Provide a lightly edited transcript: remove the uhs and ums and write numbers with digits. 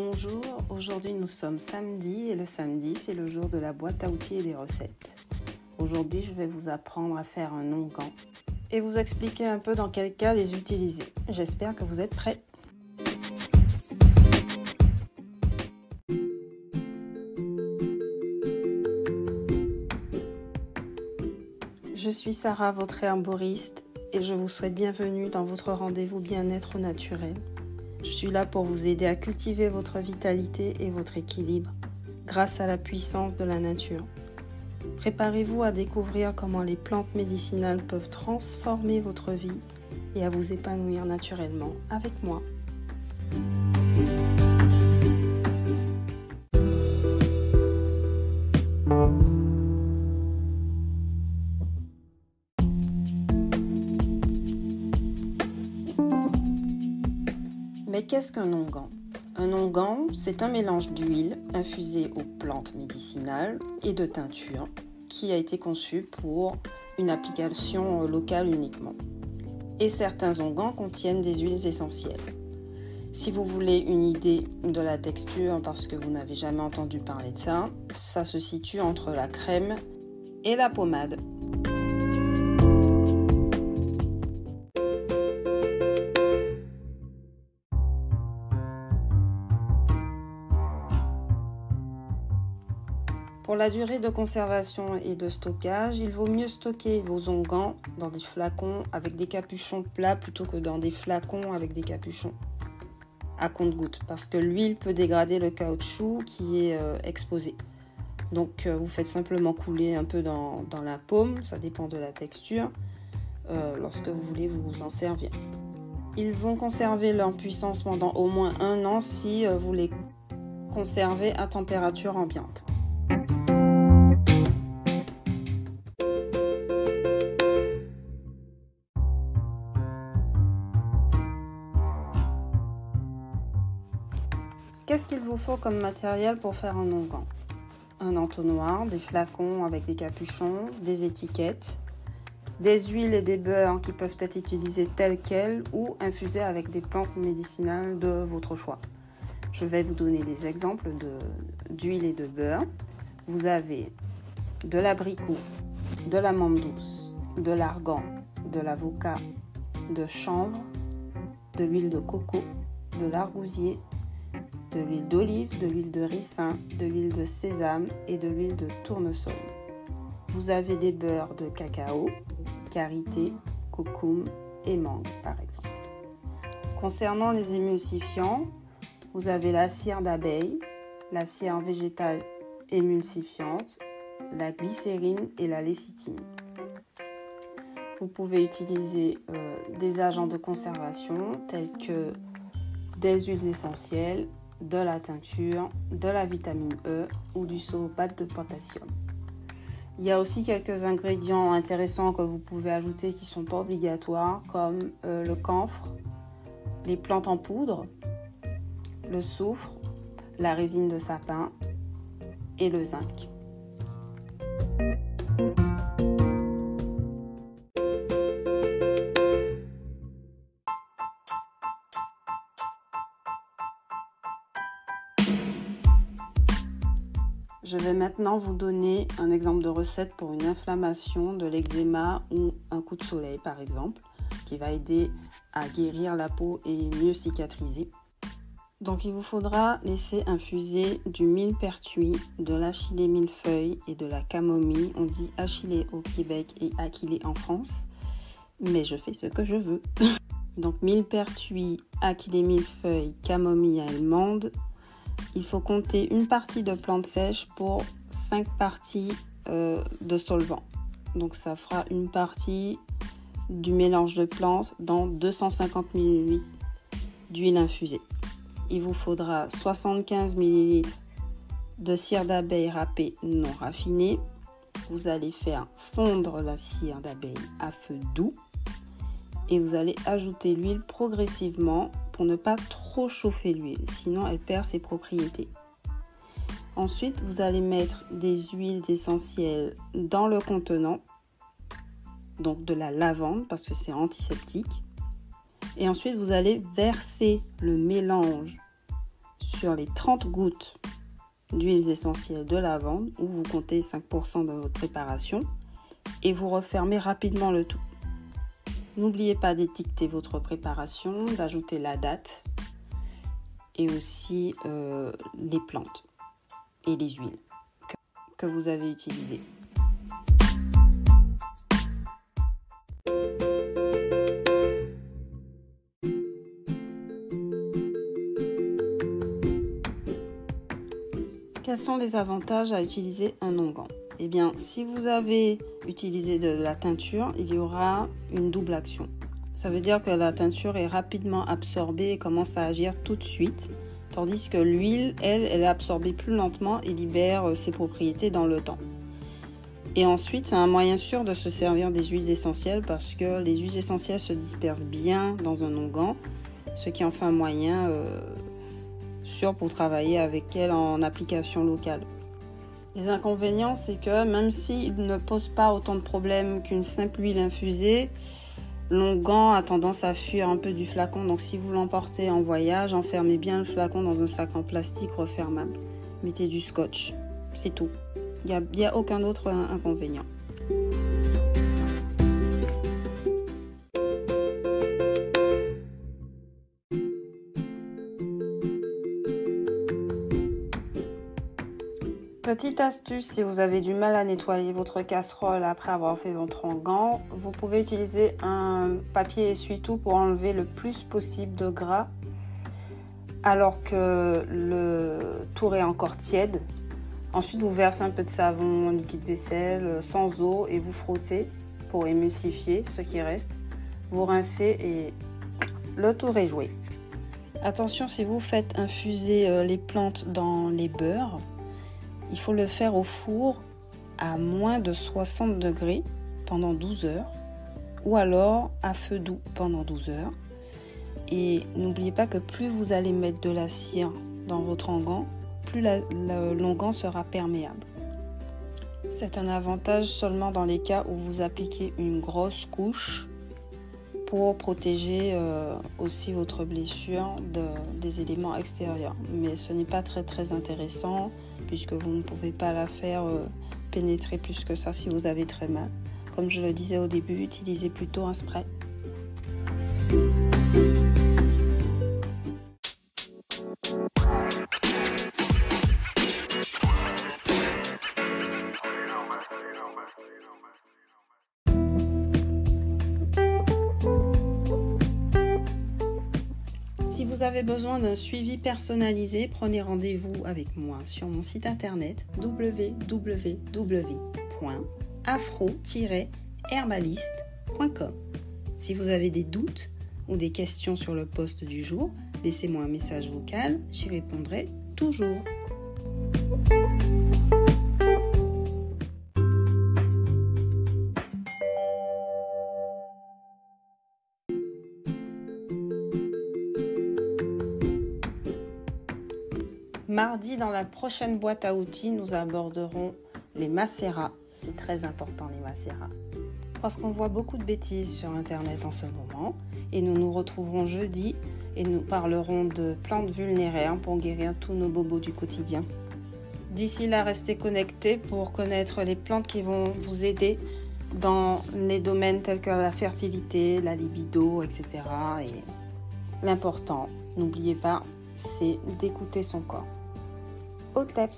Bonjour, aujourd'hui nous sommes samedi et le samedi c'est le jour de la boîte à outils et des recettes. Aujourd'hui je vais vous apprendre à faire un onguent et vous expliquer un peu dans quel cas les utiliser. J'espère que vous êtes prêts. Je suis Sarah, votre herboriste, et je vous souhaite bienvenue dans votre rendez-vous bien-être naturel. Je suis là pour vous aider à cultiver votre vitalité et votre équilibre grâce à la puissance de la nature. Préparez-vous à découvrir comment les plantes médicinales peuvent transformer votre vie et à vous épanouir naturellement avec moi. Mais qu'est-ce qu'un onguent? Un onguent, c'est un mélange d'huile infusée aux plantes médicinales et de teinture qui a été conçu pour une application locale uniquement. Et certains onguents contiennent des huiles essentielles. Si vous voulez une idée de la texture, parce que vous n'avez jamais entendu parler de ça, ça se situe entre la crème et la pommade. Pour la durée de conservation et de stockage, il vaut mieux stocker vos onguents dans des flacons avec des capuchons plats plutôt que dans des flacons avec des capuchons à compte-gouttes parce que l'huile peut dégrader le caoutchouc qui est exposé. Donc vous faites simplement couler un peu dans la paume, ça dépend de la texture, lorsque vous voulez vous en servir. Ils vont conserver leur puissance pendant au moins 1 an si vous les conservez à température ambiante. Qu'est-ce qu'il vous faut comme matériel pour faire un onguent? Un entonnoir, des flacons avec des capuchons, des étiquettes, des huiles et des beurres qui peuvent être utilisés tels quels ou infusés avec des plantes médicinales de votre choix. Je vais vous donner des exemples d'huile et de beurre. Vous avez de l'abricot, de l'amande douce, de l'argan, de l'avocat, de chanvre, de l'huile de coco, de l'argousier, de l'huile d'olive, de l'huile de ricin, de l'huile de sésame et de l'huile de tournesol. Vous avez des beurres de cacao, karité, cocoum et mangue par exemple. Concernant les émulsifiants, vous avez la cire d'abeille, la cire végétale émulsifiante, la glycérine et la lécithine. Vous pouvez utiliser des agents de conservation tels que des huiles essentielles, de la teinture, de la vitamine E ou du sulfate de potassium. Il y a aussi quelques ingrédients intéressants que vous pouvez ajouter qui ne sont pas obligatoires comme le camphre, les plantes en poudre, le soufre, la résine de sapin et le zinc. Je vais maintenant vous donner un exemple de recette pour une inflammation de l'eczéma ou un coup de soleil par exemple, qui va aider à guérir la peau et mieux cicatriser. Donc il vous faudra laisser infuser du millepertuis, de l'achillée millefeuille et de la camomille. On dit achillée au Québec et achillée en France, mais je fais ce que je veux. Donc millepertuis, achillée millefeuille, camomille allemande. Il faut compter une partie de plantes sèches pour 5 parties de solvant. Donc ça fera une partie du mélange de plantes dans 250 ml d'huile infusée. Il vous faudra 75 ml de cire d'abeille râpée non raffinée. Vous allez faire fondre la cire d'abeille à feu doux. Et vous allez ajouter l'huile progressivement pour ne pas trop chauffer l'huile, sinon elle perd ses propriétés. Ensuite, vous allez mettre des huiles essentielles dans le contenant, donc de la lavande parce que c'est antiseptique. Et ensuite, vous allez verser le mélange sûr les 30 gouttes d'huiles essentielles de lavande où vous comptez 5% de votre préparation et vous refermez rapidement le tout. N'oubliez pas d'étiqueter votre préparation, d'ajouter la date et aussi les plantes et les huiles que vous avez utilisées. Quels sont les avantages à utiliser un onguent? Eh bien, si vous avez utilisé de la teinture, il y aura une double action. Ça veut dire que la teinture est rapidement absorbée et commence à agir tout de suite, tandis que l'huile, elle est absorbée plus lentement et libère ses propriétés dans le temps. Et ensuite, c'est un moyen sûr de se servir des huiles essentielles parce que les huiles essentielles se dispersent bien dans un onguent, ce qui en fait un moyen sûr pour travailler avec elle en application locale. Les inconvénients, c'est que même s'il ne pose pas autant de problèmes qu'une simple huile infusée, l'onguent a tendance à fuir un peu du flacon. Donc si vous l'emportez en voyage, enfermez bien le flacon dans un sac en plastique refermable. Mettez du scotch, c'est tout. Il n'y a aucun autre inconvénient. Petite astuce, si vous avez du mal à nettoyer votre casserole après avoir fait votre onguent, vous pouvez utiliser un papier essuie-tout pour enlever le plus possible de gras alors que le tour est encore tiède. Ensuite, vous versez un peu de savon liquide vaisselle sans eau et vous frottez pour émulsifier ce qui reste. Vous rincez et le tour est joué. Attention, si vous faites infuser les plantes dans les beurres, il faut le faire au four à moins de 60 degrés pendant 12 heures ou alors à feu doux pendant 12 heures. Et n'oubliez pas que plus vous allez mettre de la cire dans votre onguent, plus l'onguent sera perméable. C'est un avantage seulement dans les cas où vous appliquez une grosse couche pour protéger aussi votre blessure des éléments extérieurs. Mais ce n'est pas très intéressant puisque vous ne pouvez pas la faire pénétrer plus que ça si vous avez très mal. Comme je le disais au début, utilisez plutôt un spray. Si vous avez besoin d'un suivi personnalisé, prenez rendez-vous avec moi sur mon site internet www.afro-herbaliste.com. Si vous avez des doutes ou des questions sur le post du jour, laissez-moi un message vocal, j'y répondrai toujours. Mardi, dans la prochaine boîte à outils, nous aborderons les macérats. C'est très important, les macérats. Parce qu'on voit beaucoup de bêtises sur Internet en ce moment. Et nous nous retrouverons jeudi et nous parlerons de plantes vulnéraires pour guérir tous nos bobos du quotidien. D'ici là, restez connectés pour connaître les plantes qui vont vous aider dans les domaines tels que la fertilité, la libido, etc. Et l'important, n'oubliez pas, c'est d'écouter son corps. Au TEP.